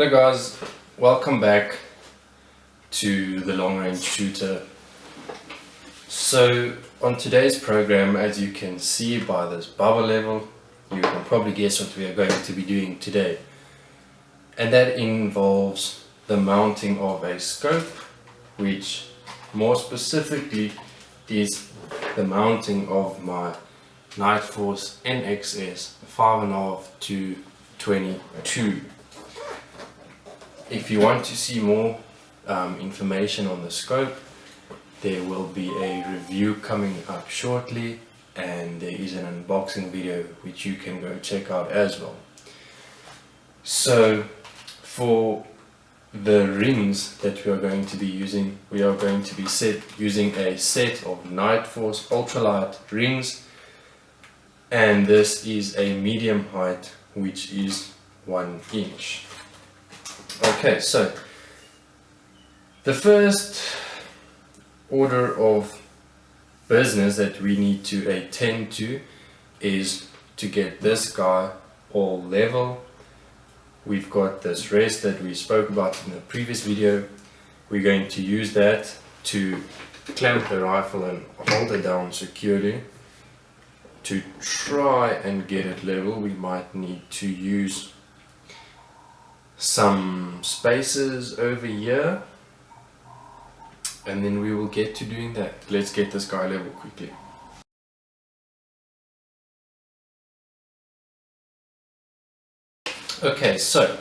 Hello guys, welcome back to the long range shooter. So on today's program, as you can see by this bubble level, you can probably guess what we are going to be doing today. And that involves the mounting of a scope, which more specifically is the mounting of my Nightforce NXS 5.5 to 22. If you want to see more information on the scope, there will be a review coming up shortly, and there is an unboxing video which you can go check out as well. So for the rings that we are going to be using, we are going to be using a set of Nightforce ultralight rings, and this is a medium height, which is 1 inch. Okay, so the first order of business that we need to attend to is to get this guy all level. We've got this rest that we spoke about in the previous video. We're going to use that to clamp the rifle and hold it down securely. To try and get it level, we might need to use some spaces over here, and then we will get to doing that. Let's get this guy level quickly. Okay, so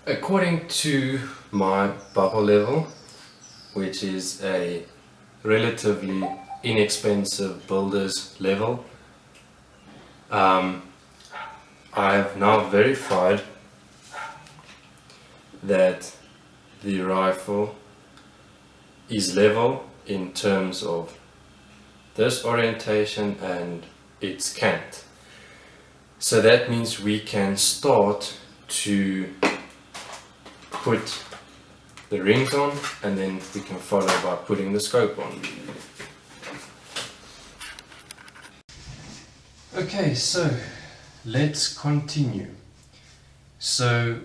according to my bubble level, which is a relatively inexpensive builder's level, I have now verified that the rifle is level in terms of this orientation and its cant. So that means we can start to put the rings on, and then we can follow by putting the scope on. Okay, so let's continue. So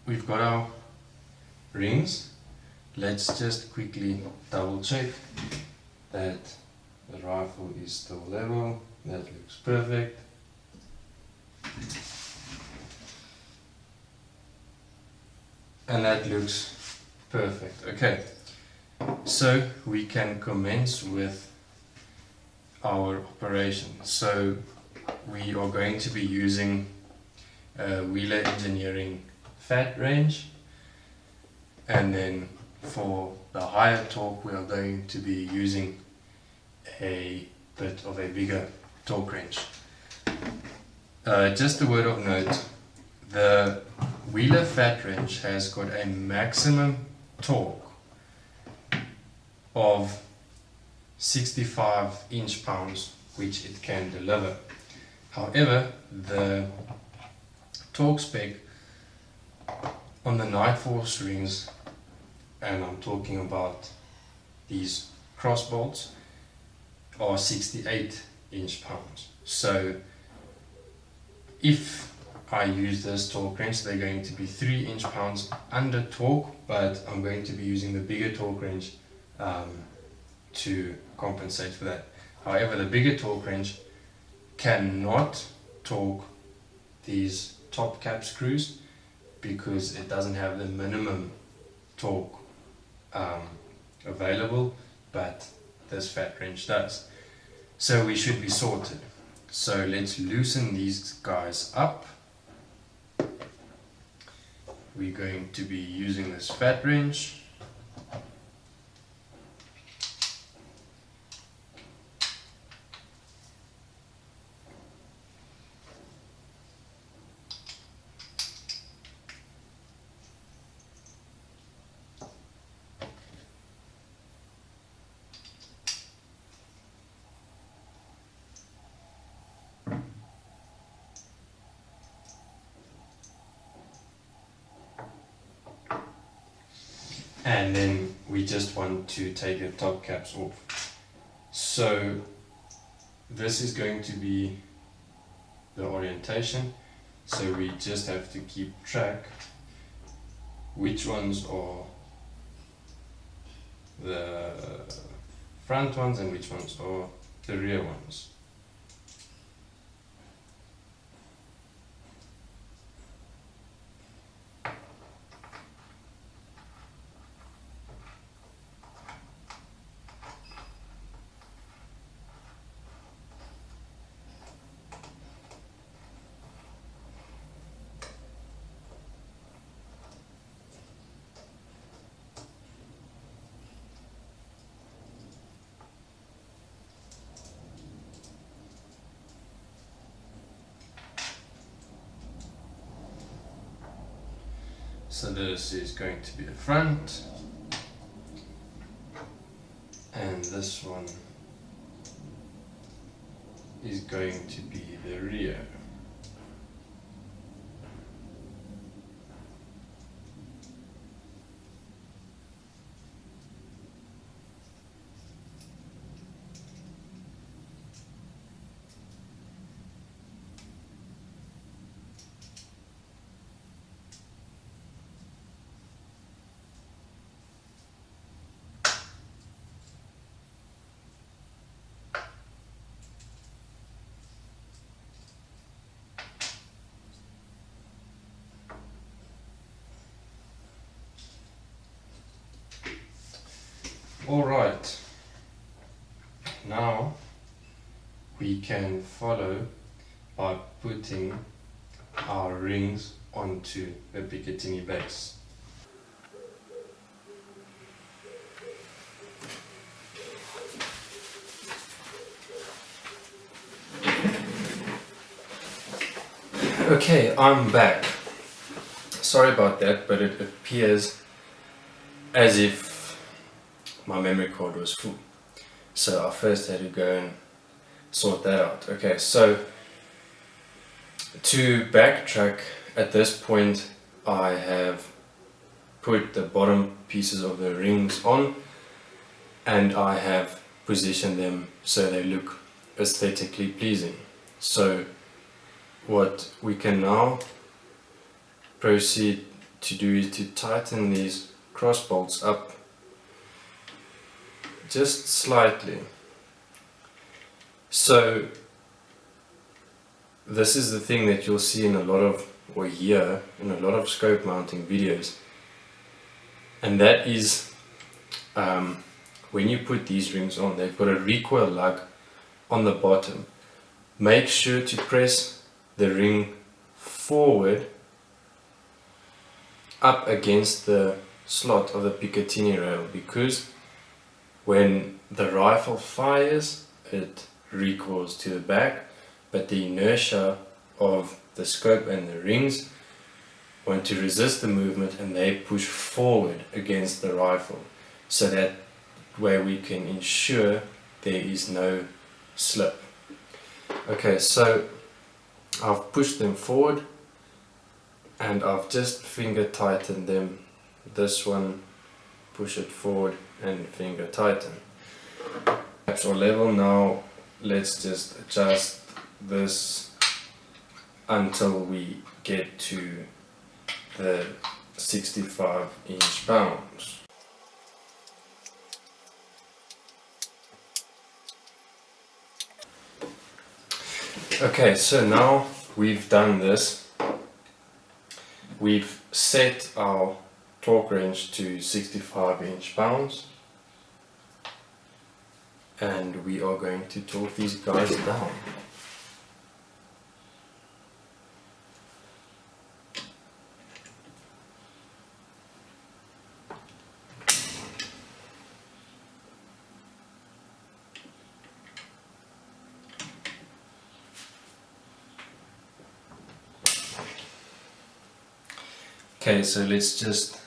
we've got our rings. Let's just quickly double check that the rifle is still level. That looks perfect. And that looks perfect. Okay, so we can commence with our operation. So we are going to be using Wheeler Engineering fat range, and then for the higher torque we are going to be using a bit of a bigger torque range. Just a word of note, the Wheeler fat range has got a maximum torque of 65 inch-pounds which it can deliver. However, the torque spec on the Nightforce rings, and I'm talking about these cross bolts, are 68 inch-pounds. So if I use this torque range, they're going to be 3 inch-pounds under torque, but I'm going to be using the bigger torque range to compensate for that. However, the bigger torque range cannot torque these top cap screws because it doesn't have the minimum torque available, but this fat wrench does. So we should be sorted. So let's loosen these guys up. We're going to be using this fat wrench. And then we just want to take the top caps off. So this is going to be the orientation, so we just have to keep track which ones are the front ones and which ones are the rear ones. So this is going to be the front, and this one is going to be the rear. Alright, now we can follow by putting our rings onto the Picatinny base. Okay, I'm back. Sorry about that, but it appears as if my memory card was full. So I first had to go and sort that out. Okay, so to backtrack, at this point I have put the bottom pieces of the rings on and I have positioned them so they look aesthetically pleasing. So what we can now proceed to do is to tighten these cross bolts up just slightly. So this is the thing that you'll see in a lot of, or hear in a lot of scope mounting videos, and that is when you put these rings on, they've got a recoil lug on the bottom. Make sure to press the ring forward up against the slot of the Picatinny rail, because when the rifle fires, it recoils to the back, but the inertia of the scope and the rings want to resist the movement and they push forward against the rifle, so that way we can ensure there is no slip. Okay, so I've pushed them forward and I've just finger tightened them. This one, push it forward and finger tighten. Straps are level. Now let's just adjust this until we get to the 65 inch-pounds. Okay, so now we've done this. We've set our torque range to 65 inch-pounds, and we are going to torque these guys down. Okay, so let's just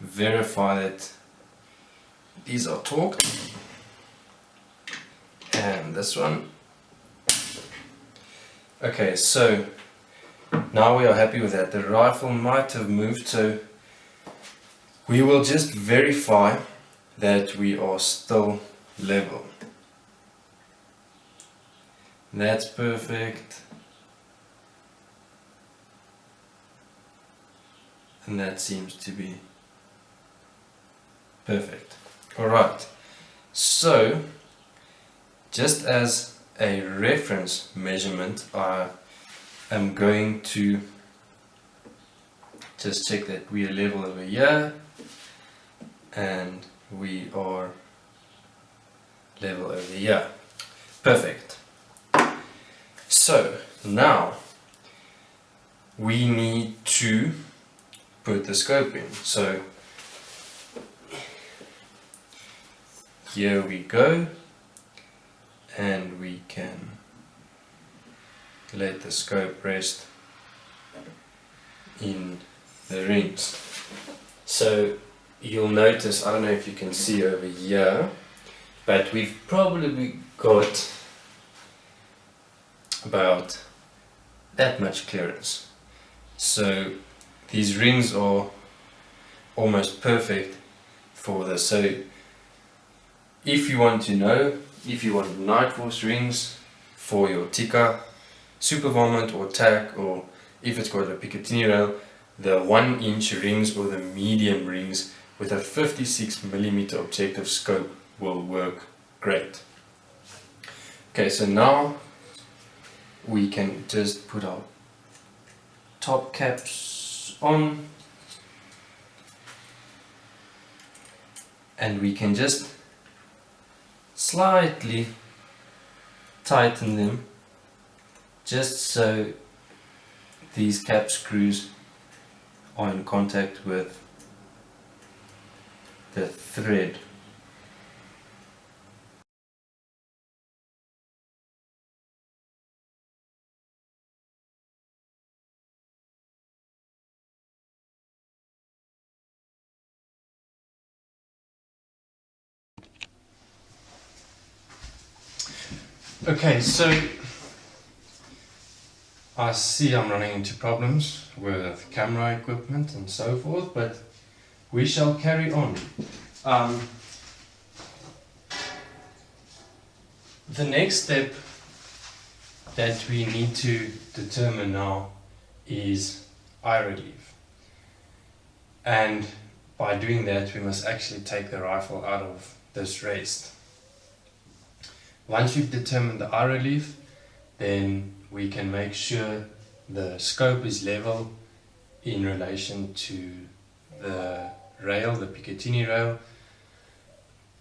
verify that these are torqued, and this one. Okay, so now we are happy with that. The rifle might have moved, so we will just verify that we are still level. That's perfect. And that seems to be perfect. Alright, so just as a reference measurement, I am going to just check that we are level over here and we are level over here. Perfect. So now we need to put the scope in. So here we go, and we can let the scope rest in the rings. So you'll notice, I don't know if you can see over here, but we've probably got about that much clearance. So these rings are almost perfect for this. So if you want to know, if you want Night Force rings for your Tikka Super Vomit or TAC, or if it's got a Picatinny rail, the 1-inch rings or the medium rings with a 56mm objective scope will work great. Okay, so now we can just put our top caps on, and we can just slightly tighten them just so these cap screws are in contact with the thread. Okay, so I see I'm running into problems with camera equipment and so forth, but we shall carry on. The next step that we need to determine now is eye relief. And by doing that, we must actually take the rifle out of this rest. Once we've determined the eye relief, then we can make sure the scope is level in relation to the rail, the Picatinny rail,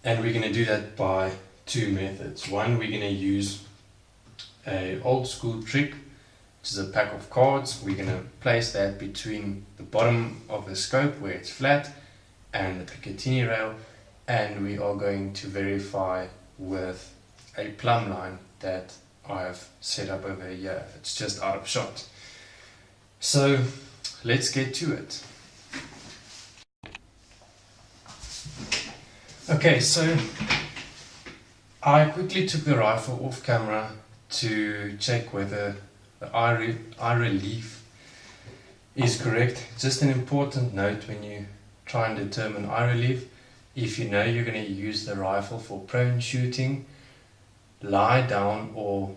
and we're going to do that by two methods. One, we're going to use a old school trick, which is a pack of cards. We're going to place that between the bottom of the scope where it's flat and the Picatinny rail, and we are going to verify with a plumb line that I've set up over here. It's just out of shot. So let's get to it. Okay, so I quickly took the rifle off camera to check whether the eye relief is correct. Just an important note when you try and determine eye relief: if you know you're going to use the rifle for prone shooting, lie down, or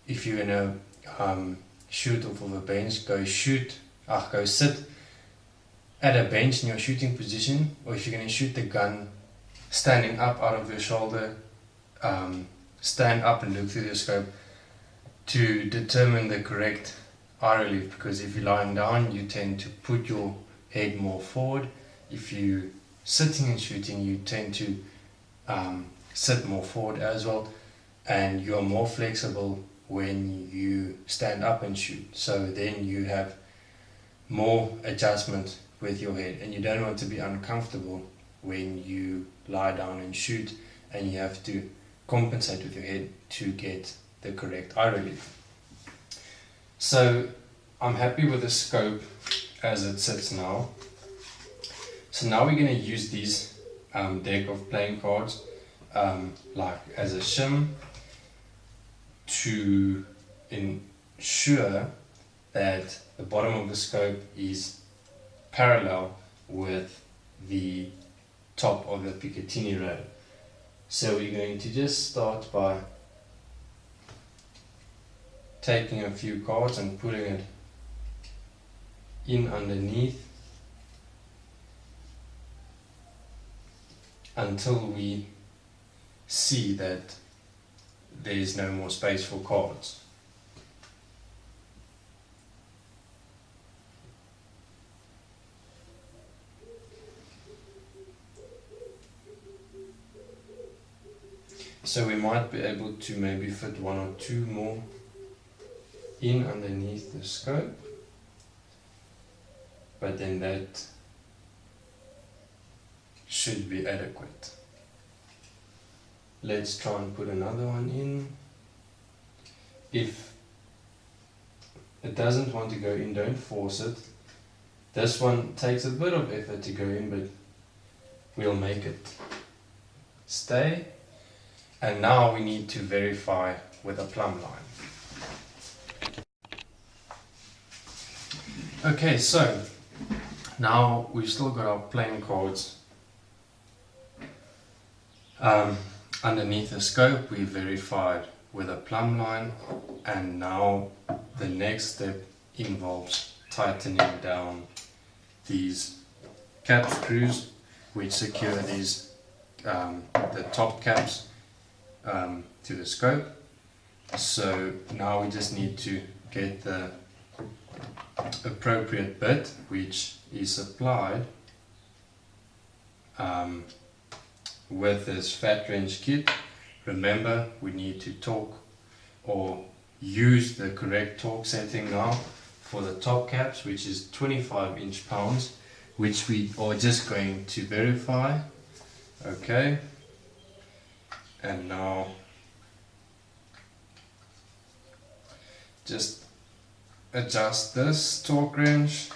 if you're going to shoot off of a bench, go sit at a bench in your shooting position, or if you're going to shoot the gun standing up out of your shoulder, stand up and look through the scope to determine the correct eye relief, because if you're lying down you tend to put your head more forward. If you're sitting and shooting, you tend to sit more forward as well, and you are more flexible when you stand up and shoot, so then you have more adjustment with your head, and you don't want to be uncomfortable when you lie down and shoot and you have to compensate with your head to get the correct eye relief. So I'm happy with the scope as it sits now. So now we're going to use these deck of playing cards like as a shim to ensure that the bottom of the scope is parallel with the top of the Picatinny rail. So we're going to just start by taking a few cards and putting it in underneath until we see that there is no more space for cards. So we might be able to maybe fit one or two more in underneath the scope, but then that should be adequate. Let's try and put another one in. If it doesn't want to go in, don't force it. This one takes a bit of effort to go in, but we'll make it stay. And now we need to verify with a plumb line. Okay, so now we've still got our plain cords underneath the scope. We verified with a plumb line, and now the next step involves tightening down these cap screws which secure these the top caps to the scope. So now we just need to get the appropriate bit which is supplied with this fat wrench kit. Remember, we need to torque or use the correct torque setting now for the top caps, which is 25 inch-pounds, which we are just going to verify. Okay, and now just adjust this torque wrench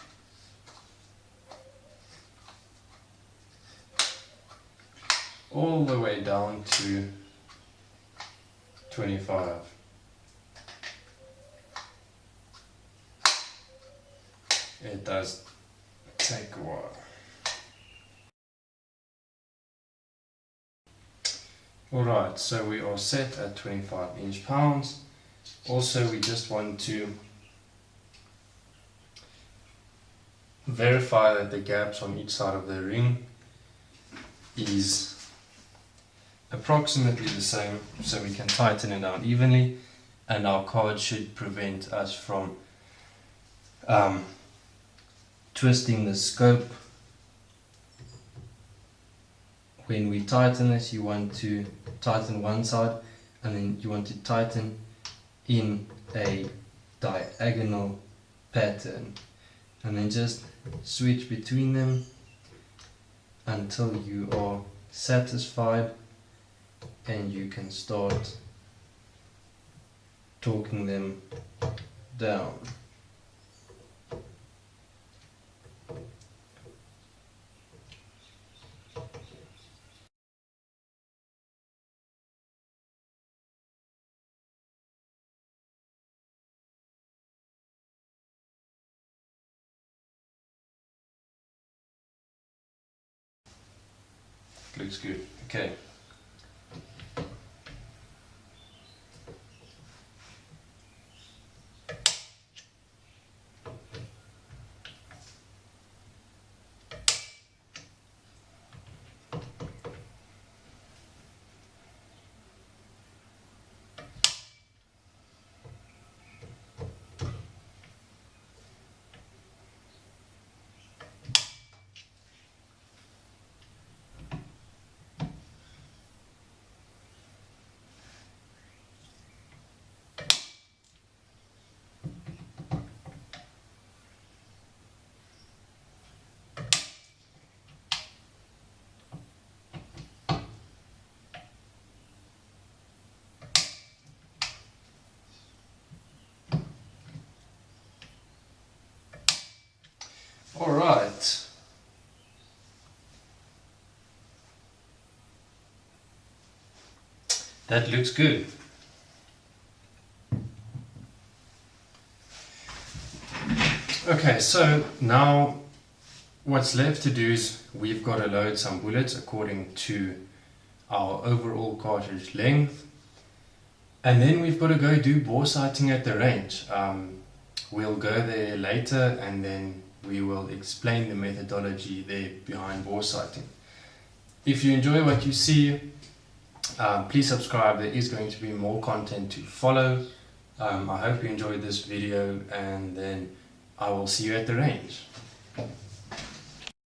all the way down to 25. It does take a while. Alright, so we are set at 25 inch-pounds. Also, we just want to verify that the gaps on each side of the ring is approximately the same, so we can tighten it down evenly, and our card should prevent us from twisting the scope. When we tighten this, you want to tighten one side, and then you want to tighten in a diagonal pattern, and then just switch between them until you are satisfied, and you can start torquing them down. Looks good. Okay. All right. That looks good. Okay, so now what's left to do is we've got to load some bullets according to our overall cartridge length, and then we've got to go do bore sighting at the range. We'll go there later, and then we will explain the methodology there behind bore sighting. if you enjoy what you see, please subscribe. There is going to be more content to follow. I hope you enjoyed this video, and then I will see you at the range.